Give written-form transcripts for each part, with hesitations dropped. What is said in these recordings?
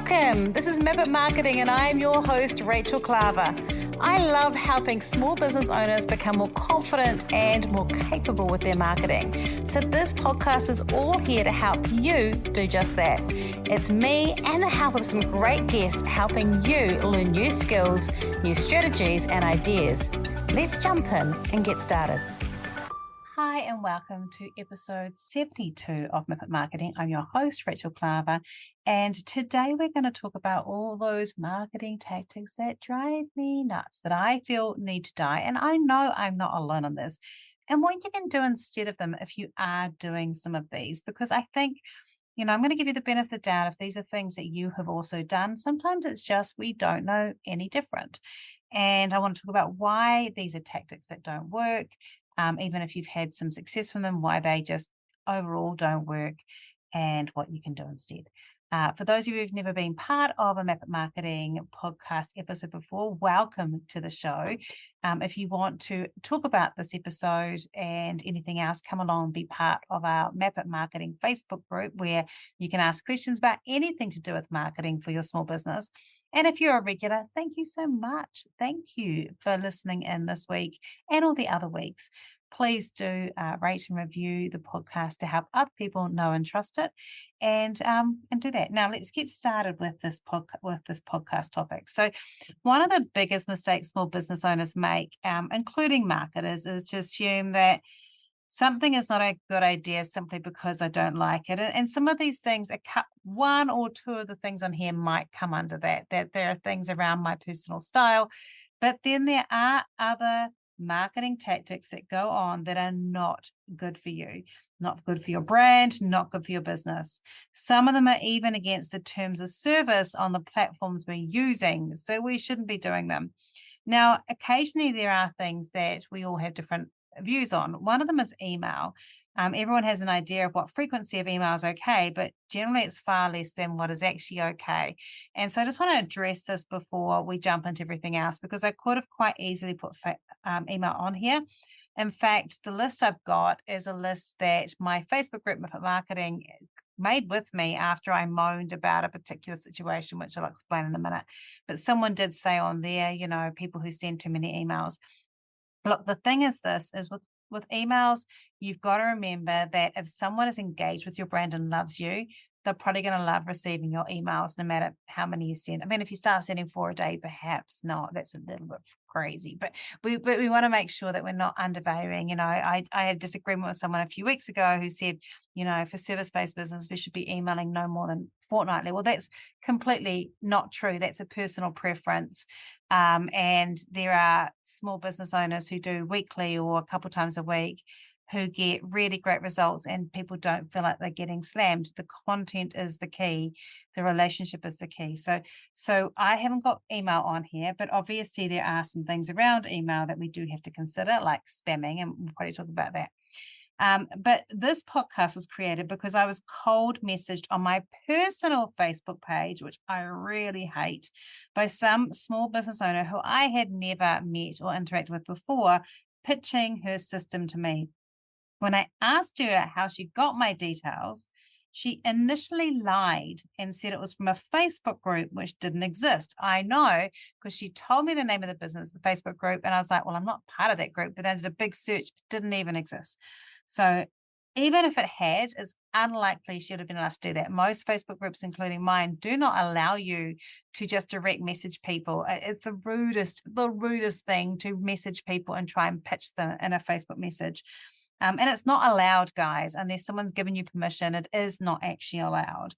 Welcome. This is Map Marketing and I am your host, Rachel Klaver. I love helping small business owners become more confident and more capable with their marketing. So this podcast is all here to help you do just that. It's me and the help of some great guests helping you learn new skills, new strategies and ideas. Let's jump in and get started. Hi and welcome to episode 72 of Map Marketing. I'm your host, Rachel Klaver, and today we're going to talk about all those marketing tactics that drive me nuts, that I feel need to die. And I know I'm not alone on this. And what you can do instead of them if you are doing some of these, because I think, I'm going to give you the benefit of the doubt if these are things that you have also done. Sometimes it's just we don't know any different. And I want to talk about why these are tactics that don't work. Even if you've had some success from them, why they just overall don't work and what you can do instead. For those of you who've never been part of a Map It Marketing podcast episode before, welcome to the show. If you want to talk about this episode and anything else, come along and be part of our Map It Marketing Facebook group where you can ask questions about anything to do with marketing for your small business. And if you're a regular, thank you so much. Thank you for listening in this week and all the other weeks. Please do rate and review the podcast to help other people know and trust it, and do that. Now, let's get started with this podcast topic. So, one of the biggest mistakes small business owners make, including marketers, is to assume that something is not a good idea simply because I don't like it. And some of these things, one or two of the things on here might come under that there are things around my personal style, but then there are other marketing tactics that go on that are not good for you, not good for your brand, not good for your business. Some of them are even against the terms of service on the platforms we're using, so we shouldn't be doing them. Now, occasionally there are things that we all have different views on. One of them is email. Everyone has an idea of what frequency of email is okay, but generally it's far less than what is actually okay. And so I just want to address this before we jump into everything else, because I could have quite easily put email on here. In fact, the list I've got is a list that my Facebook group, Marketing, made with me after I moaned about a particular situation, which I'll explain in a minute. But someone did say on there, people who send too many emails. Look, the thing is with emails, you've got to remember that if someone is engaged with your brand and loves you, they're probably going to love receiving your emails no matter how many you send. I mean, if you start sending 4 a day, perhaps not. That's a little bit crazy. But we want to make sure that we're not undervaluing. I had disagreement with someone a few weeks ago who said, for service-based business, we should be emailing no more than fortnightly. Well, that's completely not true. That's a personal preference. And there are small business owners who do weekly or a couple times a week who get really great results and people don't feel like they're getting slammed. The content is the key. The relationship is the key. So I haven't got email on here, but obviously there are some things around email that we do have to consider, like spamming, and we'll probably talk about that. But this podcast was created because I was cold messaged on my personal Facebook page, which I really hate, by some small business owner who I had never met or interacted with before, pitching her system to me. When I asked her how she got my details, she initially lied and said it was from a Facebook group which didn't exist. I know, because she told me the name of the business, the Facebook group, and I was like, well, I'm not part of that group, but then I did a big search, it didn't even exist. So even if it had, it's unlikely she would have been allowed to do that. Most Facebook groups, including mine, do not allow you to just direct message people. It's the rudest thing to message people and try and pitch them in a Facebook message. And it's not allowed, guys, unless someone's given you permission. It is not actually allowed.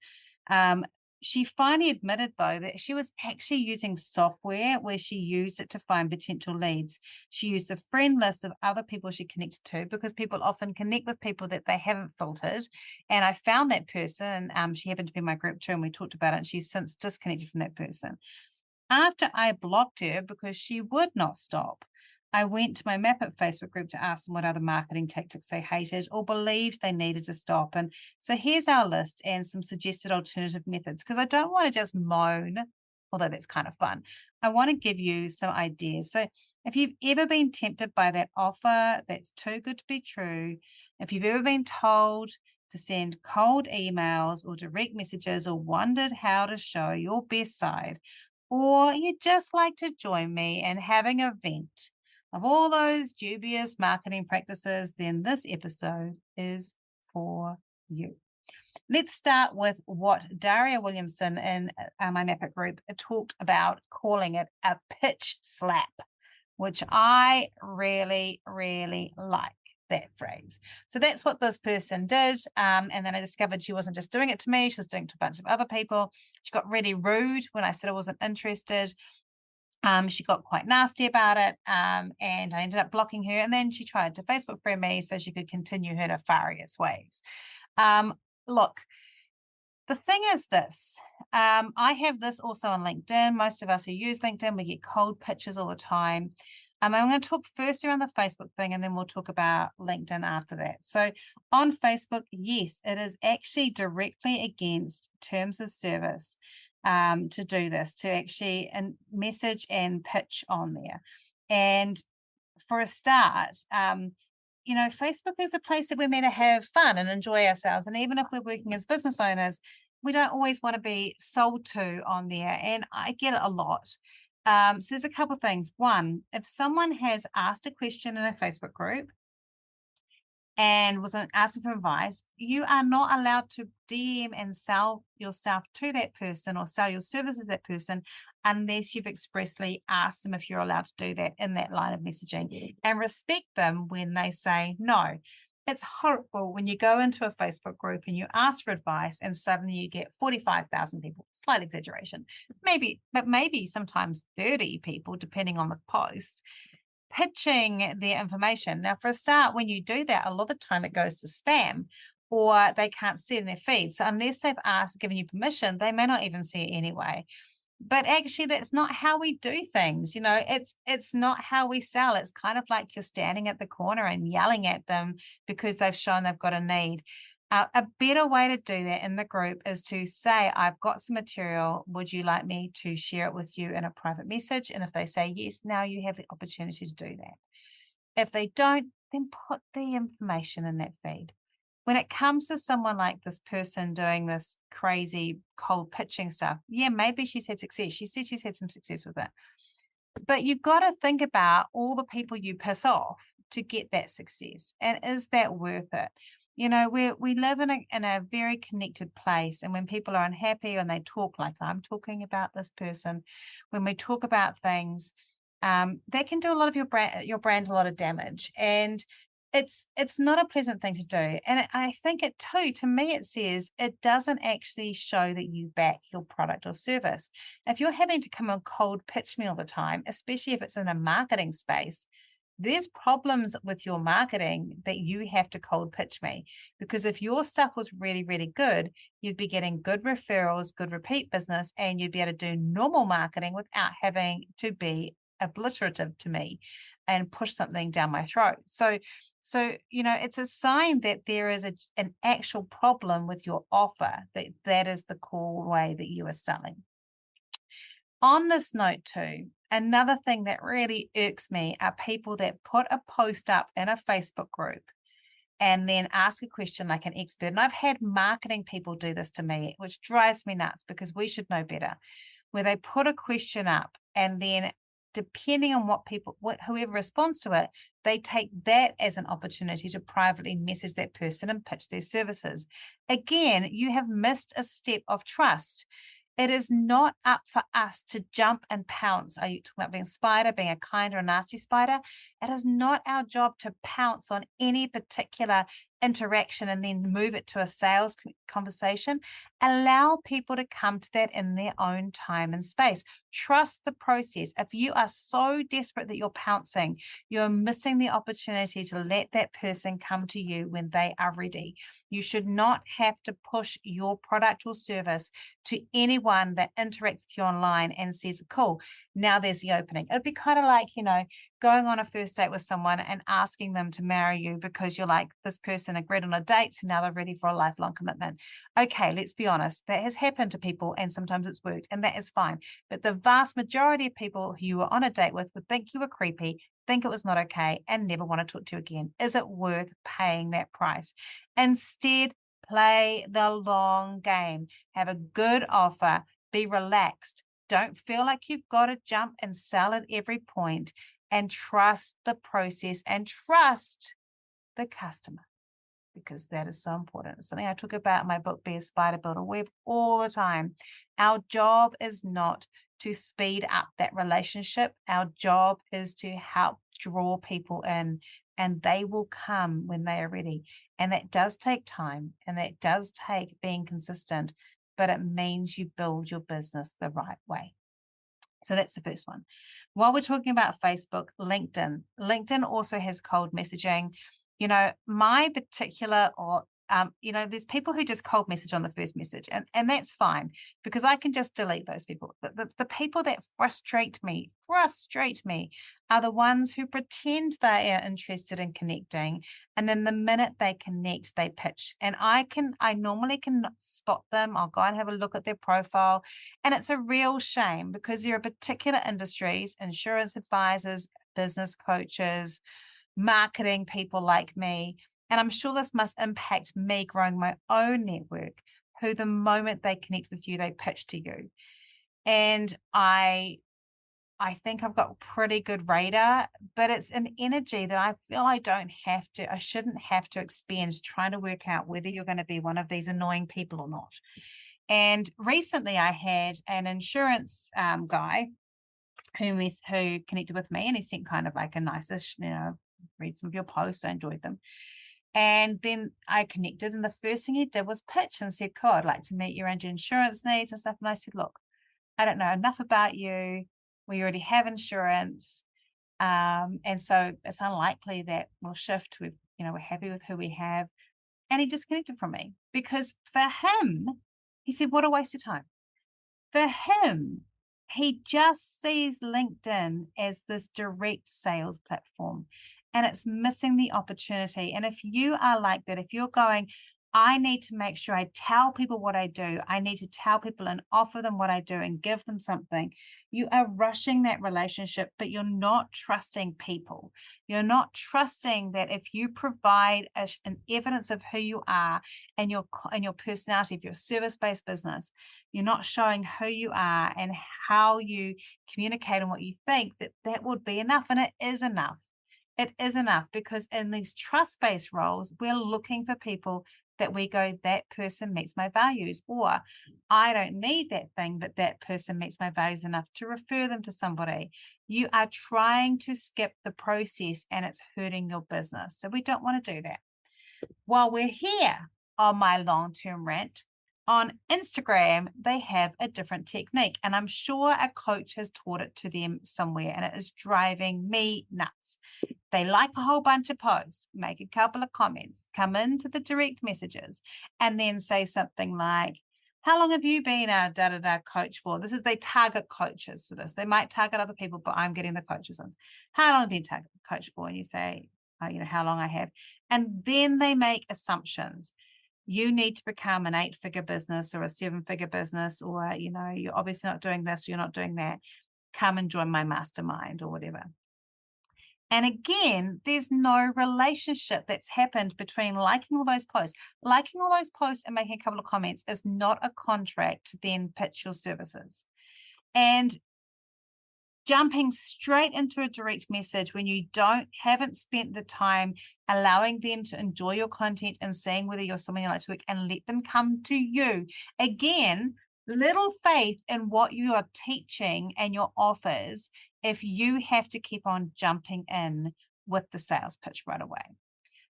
She finally admitted, though, that she was actually using software where she used it to find potential leads. She used a friend list of other people she connected to, because people often connect with people that they haven't filtered. And I found that person. She happened to be in my group too, and we talked about it. And she's since disconnected from that person. After I blocked her because she would not stop, I went to my Map It Facebook group to ask them what other marketing tactics they hated or believed they needed to stop. And so here's our list and some suggested alternative methods, because I don't want to just moan, although that's kind of fun. I want to give you some ideas. So if you've ever been tempted by that offer that's too good to be true, if you've ever been told to send cold emails or direct messages, or wondered how to show your best side, or you'd just like to join me in having a vent of all those dubious marketing practices, then this episode is for you. Let's start with what Daria Williamson in my Map group talked about, calling it a pitch slap, which I really, really like that phrase. So that's what this person did. And then I discovered she wasn't just doing it to me, she was doing it to a bunch of other people. She got really rude when I said I wasn't interested. She got quite nasty about it, and I ended up blocking her. And then she tried to Facebook friend me so she could continue her nefarious ways. Look, the thing is this, I have this also on LinkedIn. Most of us who use LinkedIn, we get cold pitches all the time. I'm going to talk first around the Facebook thing, and then we'll talk about LinkedIn after that. So on Facebook, yes, it is actually directly against terms of service to do this, to actually message and pitch on there. And for a start, Facebook is a place that we're meant to have fun and enjoy ourselves. And even if we're working as business owners, we don't always want to be sold to on there. And I get it a lot. So there's a couple of things. One, if someone has asked a question in a Facebook group and was asking for advice, you are not allowed to DM and sell yourself to that person or sell your services to that person unless you've expressly asked them if you're allowed to do that in that line of messaging, and respect them when they say no. It's horrible when you go into a Facebook group and you ask for advice and suddenly you get 45,000 people, slight exaggeration, but maybe sometimes 30 people, depending on the post, pitching their information. Now, for a start, when you do that, a lot of the time it goes to spam or they can't see it in their feed. So unless they've given you permission, they may not even see it anyway. But actually, that's not how we do things. It's not how we sell. It's kind of like you're standing at the corner and yelling at them because they've shown they've got a need. A better way to do that in the group is to say, I've got some material. Would you like me to share it with you in a private message? And if they say yes, now you have the opportunity to do that. If they don't, then put the information in that feed. When it comes to someone like this person doing this crazy cold pitching stuff, yeah, maybe she's had success. She said she's had some success with it. But you've got to think about all the people you piss off to get that success. And is that worth it? We live in a very connected place. And when people are unhappy and they talk like I'm talking about this person, when we talk about things, that can do a lot of your brand a lot of damage. And it's not a pleasant thing to do. And I think to me, it says it doesn't actually show that you back your product or service. If you're having to come and cold pitch me all the time, especially if it's in a marketing space, there's problems with your marketing that you have to cold pitch me. Because if your stuff was really, really good, you'd be getting good referrals, good repeat business, and you'd be able to do normal marketing without having to be obliterative to me and push something down my throat. So it's a sign that there is an actual problem with your offer, that is the core way that you are selling. On this note too, another thing that really irks me are people that put a post up in a Facebook group and then ask a question like an expert. And I've had marketing people do this to me, which drives me nuts because we should know better, where they put a question up and then depending on whoever responds to it, they take that as an opportunity to privately message that person and pitch their services. Again, you have missed a step of trust. It is not up for us to jump and pounce. Are you talking about being a spider, being a kind or a nasty spider? It is not our job to pounce on any particular interaction and then move it to a sales conversation. Allow people to come to that in their own time and space. Trust the process. If you are so desperate that you're pouncing, you're missing the opportunity to let that person come to you when they are ready. You should not have to push your product or service to anyone that interacts with you online and says, cool, now there's the opening. It'd be kind of like, going on a first date with someone and asking them to marry you because you're like, this person agreed on a date, so now they're ready for a lifelong commitment. Okay, let's be honest. That has happened to people and sometimes it's worked, and that is fine. But the vast majority of people who you were on a date with would think you were creepy, think it was not okay, and never want to talk to you again. Is it worth paying that price? Instead, Play the long game. Have a good offer. Be relaxed. Don't feel like you've got to jump and sell at every point, and trust the process and trust the customer, because that is so important. It's something I talk about in my book, Be a Spider, Build a Web, all the time. Our job is not to speed up that relationship. Our job is to help draw people in, and they will come when they are ready. And that does take time, and that does take being consistent, but it means you build your business the right way. So that's the first one. While we're talking about Facebook, LinkedIn also has cold messaging. My particular, or there's people who just cold message on the first message, and that's fine, because I can just delete those people. The people that frustrate me are the ones who pretend they are interested in connecting, and then the minute they connect, they pitch. And I normally can spot them. I'll go and have a look at their profile, and it's a real shame, because there are particular industries, insurance advisors, business coaches, marketing people like me. And I'm sure this must impact me growing my own network, who the moment they connect with you, they pitch to you. And I think I've got pretty good radar, but it's an energy that I feel I shouldn't have to expend trying to work out whether you're going to be one of these annoying people or not. And recently I had an insurance guy who connected with me, and he sent kind of like a nice-ish, read some of your posts, I enjoyed them. And then I connected, and the first thing he did was pitch and said, cool, I'd like to meet you around your insurance needs and stuff. And I said, look, I don't know enough about you. We already have insurance. And so it's unlikely that we'll shift. We're happy with who we have. And he disconnected from me, because for him, he said, what a waste of time. For him, he just sees LinkedIn as this direct sales platform, and it's missing the opportunity. And if you are like that, if you're going, I need to make sure I tell people what I do, I need to tell people and offer them what I do and give them something, you are rushing that relationship, but you're not trusting people. You're not trusting that if you provide an evidence of who you are and your personality, of your service-based business, you're not showing who you are and how you communicate and what you think, that would be enough. And it is enough. It is enough, because in these trust-based roles, we're looking for people that we go, that person meets my values, or I don't need that thing, but that person meets my values enough to refer them to somebody. You are trying to skip the process, and it's hurting your business. So we don't want to do that. While we're here on my long-term rant, on Instagram, they have a different technique, and I'm sure a coach has taught it to them somewhere, and it is driving me nuts. They like a whole bunch of posts, make a couple of comments, come into the direct messages, and then say something like, how long have you been a da-da-da coach for? They target coaches for this. They might target other people, but I'm getting the coaches ones. How long have you been target coach for? And you say, how long I have. And then they make assumptions. You need to become an 8-figure business or a 7-figure business, or, you're obviously not doing this, or you're not doing that. Come and join my mastermind or whatever. And again, there's no relationship that's happened between liking all those posts. Liking all those posts and making a couple of comments is not a contract to then pitch your services. And jumping straight into a direct message when you haven't spent the time allowing them to enjoy your content and seeing whether you're someone you like to work, and let them come to you. Again, little faith in what you are teaching and your offers if you have to keep on jumping in with the sales pitch right away.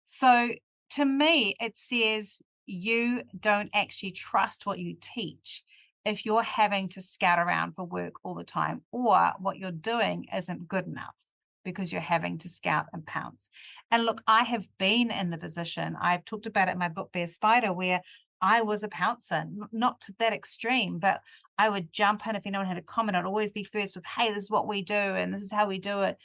So to me, it says you don't actually trust what you teach if you're having to scout around for work all the time, or what you're doing isn't good enough because you're having to scout and pounce. And look, I have been in the position, I've talked about it in my book, Be a Spider, where I was a pouncer, not to that extreme, but I would jump in if anyone had a comment. I'd always be first with, hey, this is what we do and this is how we do it,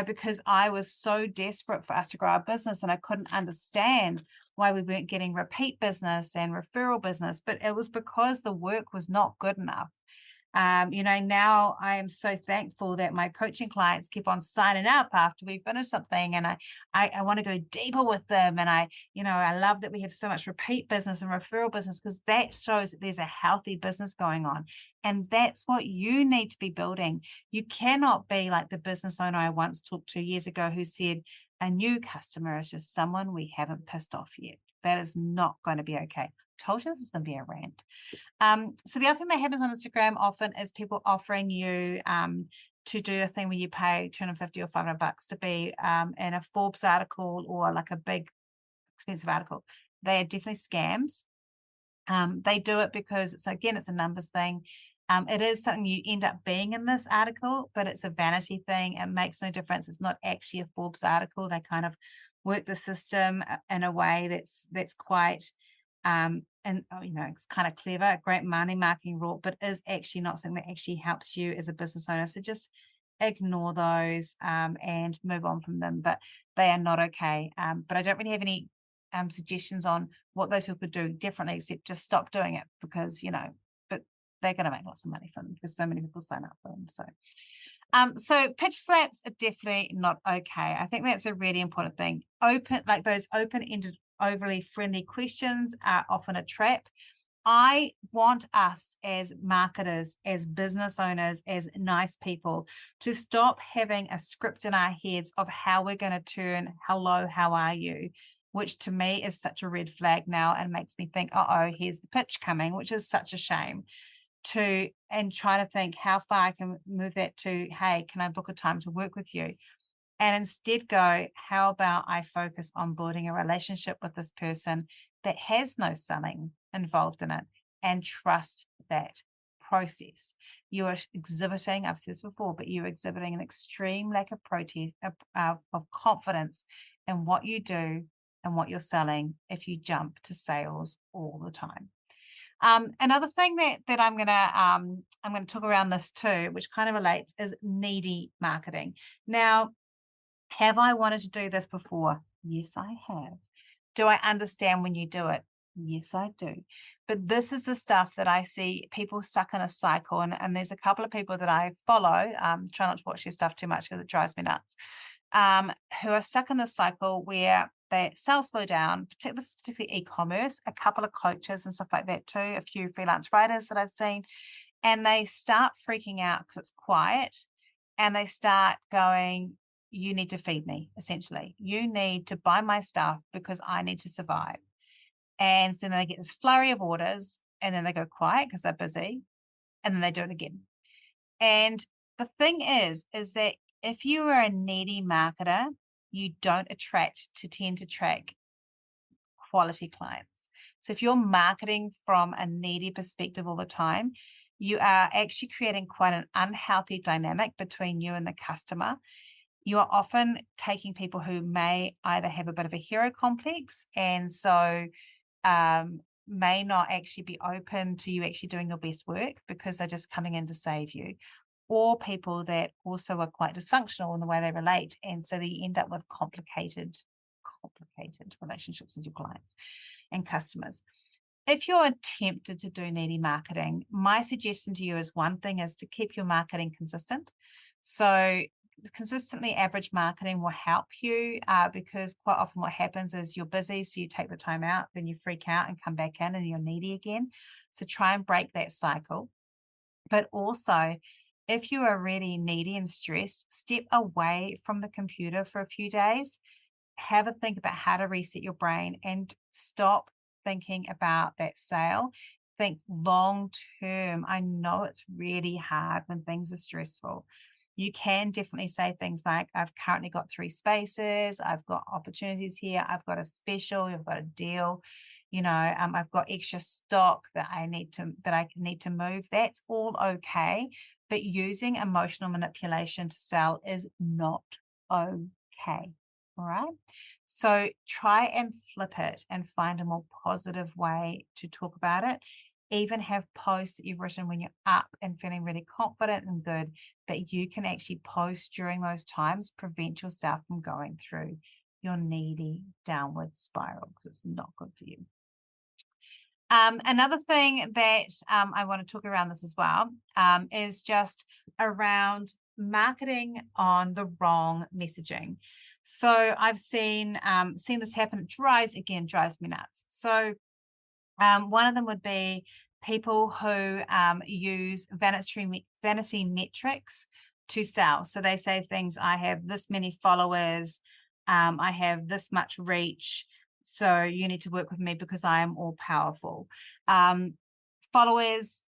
because I was so desperate for us to grow our business, and I couldn't understand why we weren't getting repeat business and referral business. But it was because the work was not good enough. Now I am so thankful that my coaching clients keep on signing up after we finish something, and I want to go deeper with them. And I love that we have so much repeat business and referral business, because that shows that there's a healthy business going on. And that's what you need to be building. You cannot be like the business owner I once talked to years ago who said, a new customer is just someone we haven't pissed off yet. That is not going to be okay. Told you this is going to be a rant. So the other thing that happens on Instagram often is people offering you to do a thing where you pay $250 or $500 to be in a Forbes article or like a big expensive article. They are definitely scams. They do it because it's a numbers thing. It is something you end up being in this article, but it's a vanity thing. It makes no difference. It's not actually a Forbes article. They kind of work the system in a way that's quite it's kind of clever, a great money marketing rule, but is actually not something that actually helps you as a business owner. So just ignore those and move on from them. But they are not okay. But I don't really have any suggestions on what those people could do differently, except just stop doing it, because but they're going to make lots of money from them because so many people sign up for them. So pitch slaps are definitely not okay. I think that's a really important thing. Those open-ended, overly friendly questions are often a trap. I want us as marketers, as business owners, as nice people to stop having a script in our heads of how we're going to turn hello, how are you? Which to me is such a red flag now and makes me think, here's the pitch coming, which is such a shame. And try to think how far I can move that to, hey, can I book a time to work with you? And instead go, how about I focus on building a relationship with this person that has no selling involved in it, and trust that process. You are exhibiting, I've said this before, but you're exhibiting an extreme lack of of confidence in what you do and what you're selling if you jump to sales all the time. Another thing that I'm gonna talk around this too, which kind of relates, is needy marketing. Now, have I wanted to do this before? Yes, I have. Do I understand when you do it? Yes, I do. But this is the stuff that I see people stuck in a cycle. And there's a couple of people that I follow, try not to watch their stuff too much because it drives me nuts, who are stuck in this cycle where they sales slow down, particularly e-commerce, a couple of coaches and stuff like that too, a few freelance writers that I've seen, and they start freaking out because it's quiet, and they start going, you need to feed me, essentially. You need to buy my stuff because I need to survive. And so then they get this flurry of orders, and then they go quiet because they're busy, and then they do it again. And the thing is that if you are a needy marketer, you don't tend to attract quality clients. So if you're marketing from a needy perspective all the time, you are actually creating quite an unhealthy dynamic between you and the customer. You are often taking people who may either have a bit of a hero complex, and so may not actually be open to you actually doing your best work because they're just coming in to save you, or people that also are quite dysfunctional in the way they relate, and so you end up with complicated relationships with your clients and customers. If you're tempted to do needy marketing, my suggestion to you is, one thing is to keep your marketing consistent. So consistently average marketing will help you because quite often what happens is you're busy, so you take the time out, then you freak out and come back in and you're needy again. So try and break that cycle. But also, if you are really needy and stressed, step away from the computer for a few days. Have a think about how to reset your brain and stop thinking about that sale. Think long term. I know it's really hard when things are stressful. You can definitely say things like, I've currently got 3 spaces, I've got opportunities here, I've got a special, I've got a deal, I've got extra stock that I need to move. That's all okay. But using emotional manipulation to sell is not okay. All right. So try and flip it and find a more positive way to talk about it. Even have posts that you've written when you're up and feeling really confident and good, that you can actually post during those times. Prevent yourself from going through your needy downward spiral, because it's not good for you. Another thing that I want to talk around this as well is just around marketing on the wrong messaging. So I've seen this happen. It drives me nuts. So one of them would be people who use vanity metrics to sell. So they say things, I have this many followers, I have this much reach, so you need to work with me because I am all powerful. Followers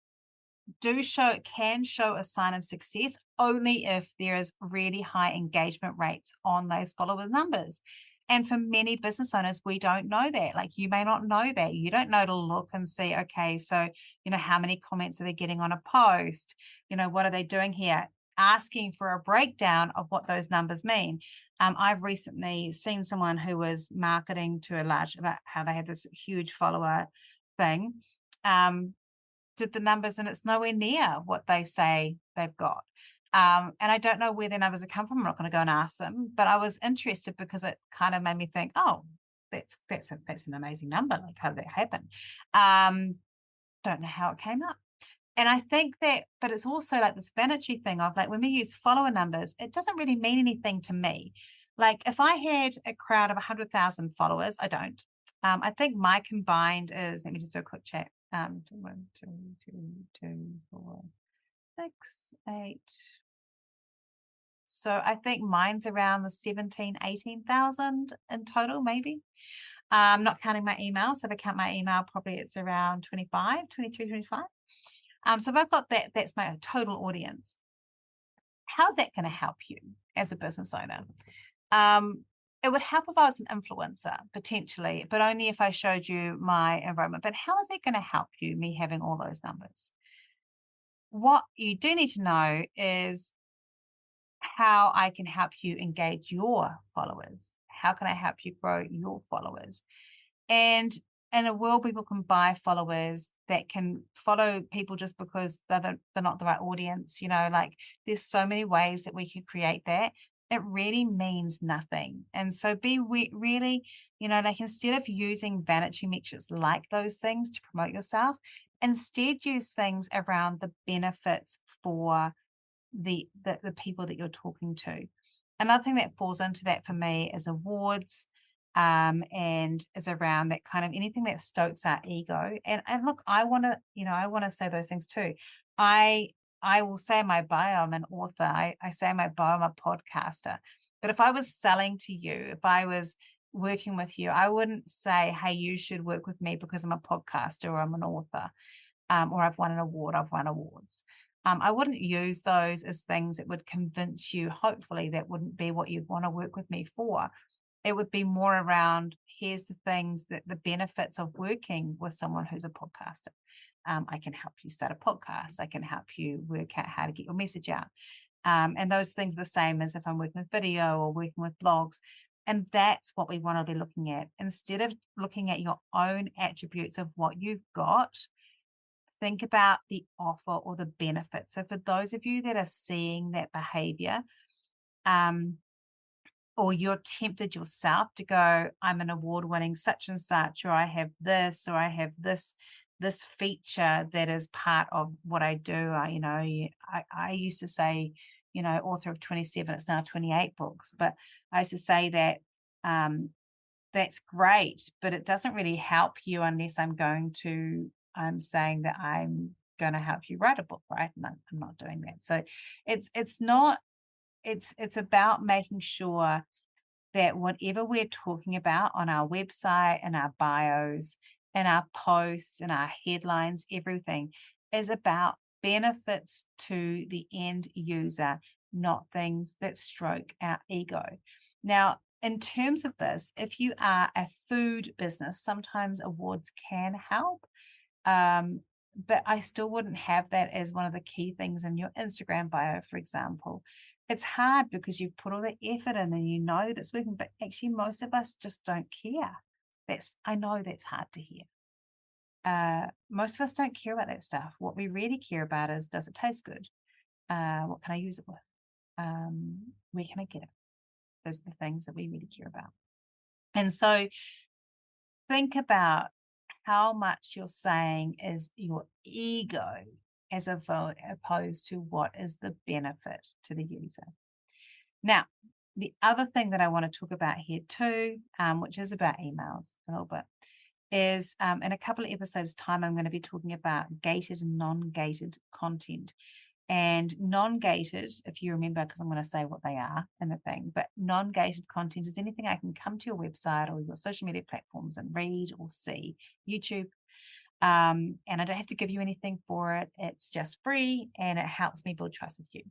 can show a sign of success only if there is really high engagement rates on those follower numbers. And for many business owners, we don't know that. Like, you may not know that. You don't know to look and see, okay, so, how many comments are they getting on a post? What are they doing here? Asking for a breakdown of what those numbers mean. I've recently seen someone who was marketing to about how they had this huge follower thing. Did the numbers, and it's nowhere near what they say they've got. And I don't know where their numbers have come from. I'm not going to go and ask them, but I was interested because it kind of made me think, oh, that's an amazing number. Like, how did that happen? Don't know how it came up. And I think that, but it's also like this vanity thing of, like, when we use follower numbers, it doesn't really mean anything to me. Like, if I had a crowd of 100,000 followers, I don't. I think my combined is, let me just do a quick check. 1, 2, 2, 4, 6, 8. So I think mine's around the 17, 18,000 in total, maybe. Not counting my email. So if I count my email, probably it's around 25, 23, 25. So if I've got that, that's my total audience. How's that going to help you as a business owner? It would help if I was an influencer, potentially, but only if I showed you my environment. But how is that going to help you, me having all those numbers? What you do need to know is how I can help you engage your followers. How can I help you grow your followers? And in a world, people can buy followers that can follow people just because they're not the right audience. Like, there's so many ways that we can create that. It really means nothing. And so be really, like, instead of using vanity metrics like those things to promote yourself, instead use things around the benefits for the people that you're talking to. Another thing that falls into that for me is awards, and is around that kind of anything that stokes our ego. And look, I want to say those things too. I will say in my bio, I'm an author. I say in my bio, I'm a podcaster. But if I was selling to you, if I was working with you, I wouldn't say, hey, you should work with me because I'm a podcaster or I'm an author, or I've won an award, I've won awards. I wouldn't use those as things that would convince you, hopefully, that wouldn't be what you'd want to work with me for. It would be more around, here's the things that the benefits of working with someone who's a podcaster. I can help you start a podcast. I can help you work out how to get your message out. And those things are the same as if I'm working with video or working with blogs. And that's what we want to be looking at. Instead of looking at your own attributes of what you've got, think about the offer or the benefit. So for those of you that are seeing that behavior, or you're tempted yourself to go, I'm an award-winning such and such, or I have this, or I have this feature that is part of what I do. I used to say, author of 27, it's now 28 books, but I used to say that that's great, but it doesn't really help you unless I'm saying that I'm going to help you write a book, right? And I'm not doing that. So it's about making sure that whatever we're talking about on our website and our bios and our posts and our headlines, everything is about benefits to the end user, not things that stroke our ego. Now, in terms of this, if you are a food business, sometimes awards can help. But I still wouldn't have that as one of the key things in your Instagram bio, for example. It's hard because you've put all the effort in and you know that it's working, but actually most of us just don't care. I know that's hard to hear. Most of us don't care about that stuff. What we really care about is, does it taste good? What can I use it with? Where can I get it? Those are the things that we really care about. And so think about how much you're saying is your ego as opposed to what is the benefit to the user. Now, the other thing that I want to talk about here too, which is about emails a little bit, is in a couple of episodes' time, I'm going to be talking about gated and non-gated content. And non-gated, if you remember, because I'm going to say what they are in the thing, but non-gated content is anything I can come to your website or your social media platforms and read or see, YouTube. And I don't have to give you anything for it. It's just free and it helps me build trust with you.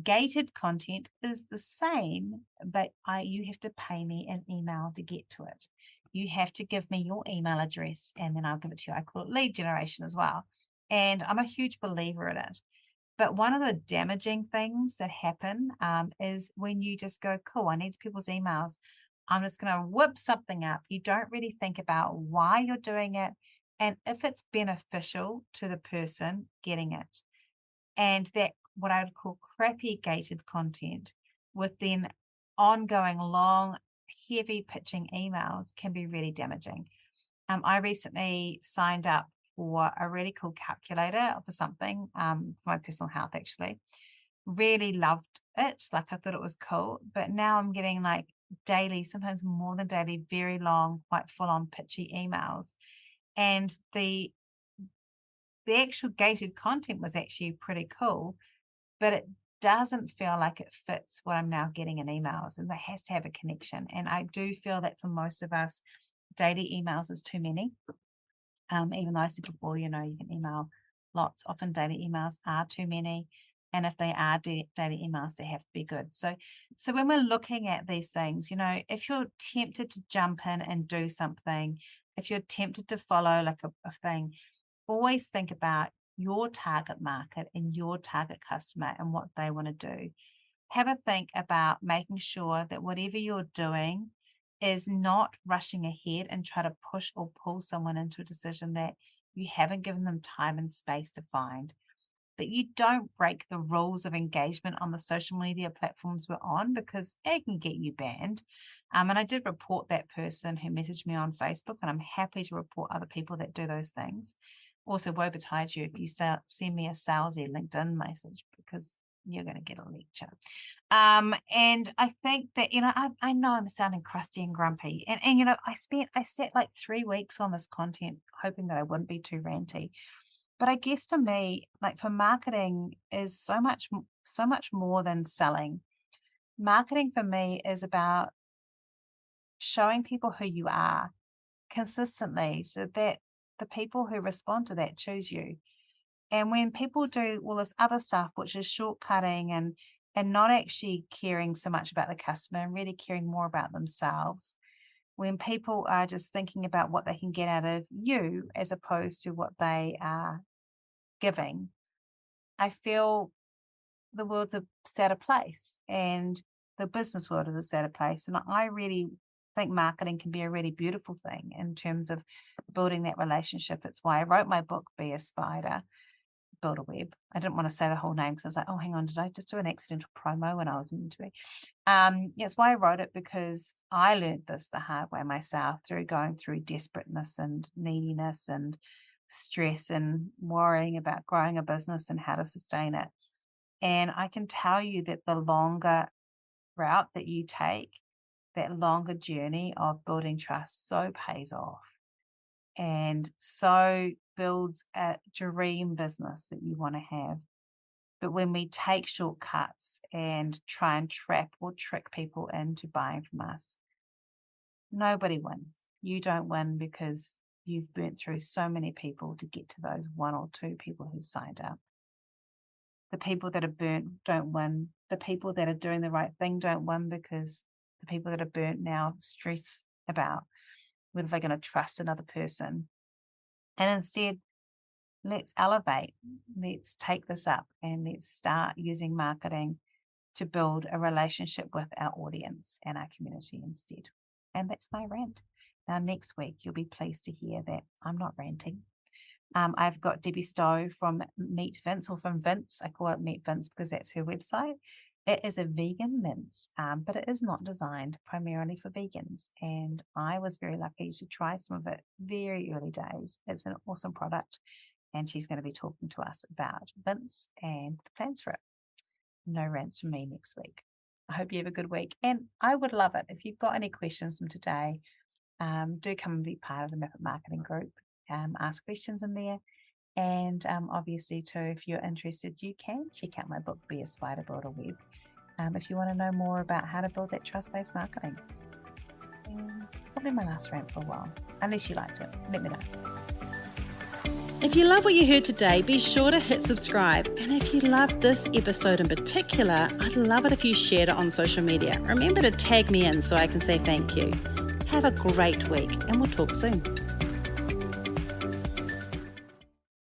Gated content is the same, but you have to pay me an email to get to it. You have to give me your email address and then I'll give it to you. I call it lead generation as well. And I'm a huge believer in it. But one of the damaging things that happen is when you just go, cool, I need people's emails. I'm just going to whip something up. You don't really think about why you're doing it and if it's beneficial to the person getting it. And that what I would call crappy gated content with then ongoing long, heavy pitching emails can be really damaging. I recently signed up for a really cool calculator for something for my personal health, actually. Really loved it. Like I thought it was cool. But now I'm getting like daily, sometimes more than daily, very long, quite full on pitchy emails. And the actual gated content was actually pretty cool, but it doesn't feel like it fits what I'm now getting in emails, and that has to have a connection. And I do feel that for most of us, daily emails is too many. Even though I said before, you can email lots. Often daily emails are too many. And if they are daily emails, they have to be good. So when we're looking at these things, if you're tempted to jump in and do something, if you're tempted to follow like a thing, always think about your target market and your target customer and what they want to do. Have a think about making sure that whatever you're doing is not rushing ahead and try to push or pull someone into a decision that you haven't given them time and space to find. That you don't break the rules of engagement on the social media platforms we're on, because it can get you banned. And I did report that person who messaged me on Facebook, and I'm happy to report other people that do those things. Also, woe betide you if you send me a salesy LinkedIn message, because you're going to get a lecture. And I think that, I know I'm sounding crusty and grumpy. And I sat like 3 weeks on this content hoping that I wouldn't be too ranty. But I guess for me, like for marketing is so much more than selling. Marketing for me is about showing people who you are consistently so that the people who respond to that choose you. And when people do all this other stuff, which is shortcutting and not actually caring so much about the customer and really caring more about themselves, when people are just thinking about what they can get out of you as opposed to what they are giving, I feel the world's a sadder place and the business world is a sadder place. And I really think marketing can be a really beautiful thing in terms of building that relationship. It's why I wrote my book, Be a Spider, Build a Web. I didn't want to say the whole name because I was like, oh, hang on, did I just do an accidental promo when I was meant to be? It's why I wrote it, because I learned this the hard way myself through going through desperateness and neediness and stress and worrying about growing a business and how to sustain it. And I can tell you that the longer route that you take, that longer journey of building trust so pays off and so builds a dream business that you want to have. But when we take shortcuts and try and trap or trick people into buying from us, nobody wins. You don't win because you've burnt through so many people to get to those 1 or 2 people who've signed up. The people that are burnt don't win. The people that are doing the right thing don't win, because the people that are burnt now stress about whether they're going to trust another person. And instead, let's elevate. Let's take this up and let's start using marketing to build a relationship with our audience and our community instead. And that's my rant. Now, next week, you'll be pleased to hear that I'm not ranting. I've got Debbie Stowe from Meet Vince, or from Vince. I call it Meet Vince because that's her website. It is a vegan mince, but it is not designed primarily for vegans. And I was very lucky to try some of it very early days. It's an awesome product. And she's going to be talking to us about mince and the plans for it. No rants from me next week. I hope you have a good week. And I would love it if you've got any questions from today. Do come and be part of the Map It Marketing group. Ask questions in there. And obviously, too, if you're interested, you can check out my book, Be a Spider, Build a Web, if you want to know more about how to build that trust-based marketing. Probably my last rant for a while. Unless you liked it, let me know. If you love what you heard today, be sure to hit subscribe. And if you loved this episode in particular, I'd love it if you shared it on social media. Remember to tag me in so I can say thank you. Have a great week, and we'll talk soon.